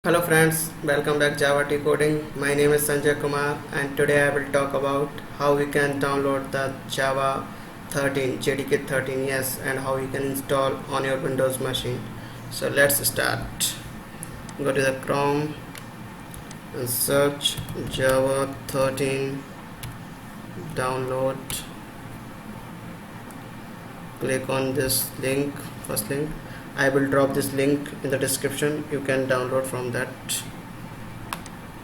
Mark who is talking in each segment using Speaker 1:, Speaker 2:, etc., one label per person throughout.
Speaker 1: Hello friends, welcome back JavaTCoding. My name is Sanjay Kumar and today I will talk about how we can download the Java 13 JDK 13 and how you can install on your Windows machine. So let's start. Go to the Chrome and search Java 13 download. Click on this link, first link. I will drop this link in the description. You can download from that.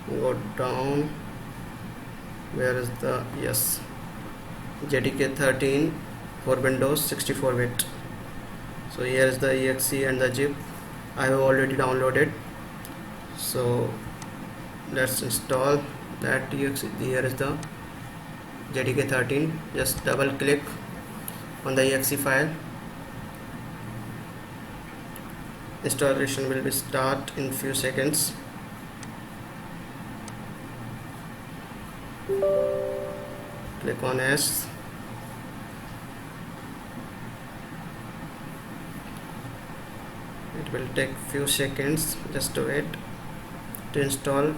Speaker 1: Go down. Where is the JDK 13 for Windows 64-bit. So here is the exe and the zip. I have already downloaded. So let's install that exe. Here is the JDK 13. Just double click on the exe file. Installation will be start in few seconds. Click on S. It will take few seconds, just to wait to install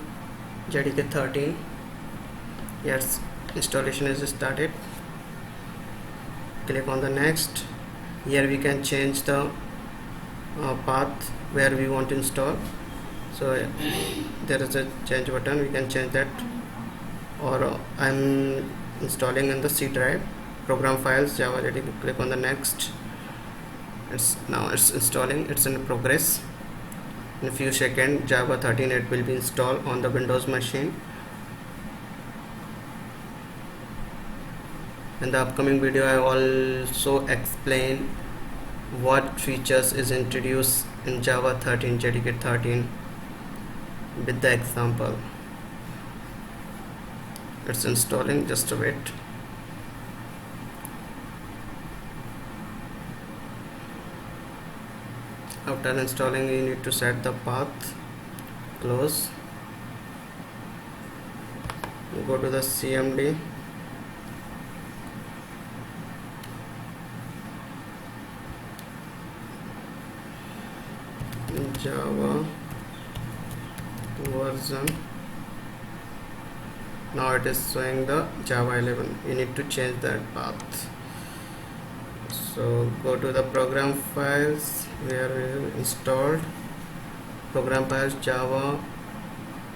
Speaker 1: JDK 13. Yes, installation is started. Click on the next. Here we can change the path where we want to install. So there is a change button, we can change that. Or I'm installing in the C drive, program files, Java JDK. Click on the next. It's installing, it's in progress. In a few seconds Java 13 it will be installed on the Windows machine. In the upcoming video I also explain what features is introduced in Java 13 JDK 13 with the example. It's installing, just to wait. After installing you need to set the path, close, go to the CMD, Java version. Now it is showing the Java 11. You need to change that path. So go to the program files where we installed program files Java.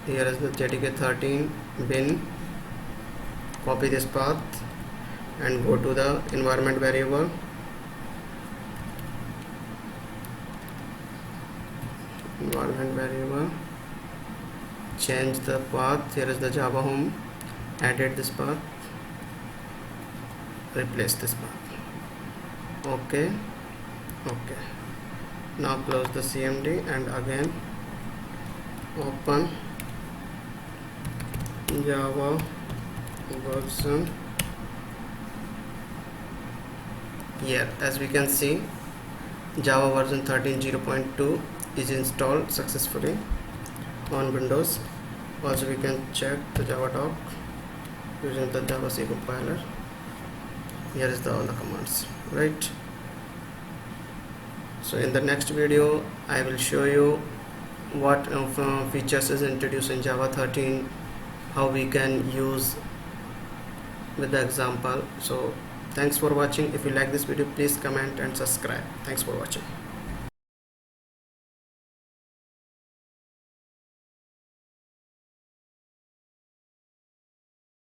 Speaker 1: Here is the JDK 13 bin. Copy this path and go to the environment variable. Change the path. Here is the Java home. Added this path, replace this path. Okay. Now close the CMD and again open Java version. Here as we can see Java version 13.0.2 is installed successfully on Windows. Also we can check the Java doc using the Java C compiler. Here is all the commands, right? So in the next video I will show you what features is introduced in Java 13, how we can use with the example. So thanks for watching. If you like this video, please comment and subscribe. Thanks for watching.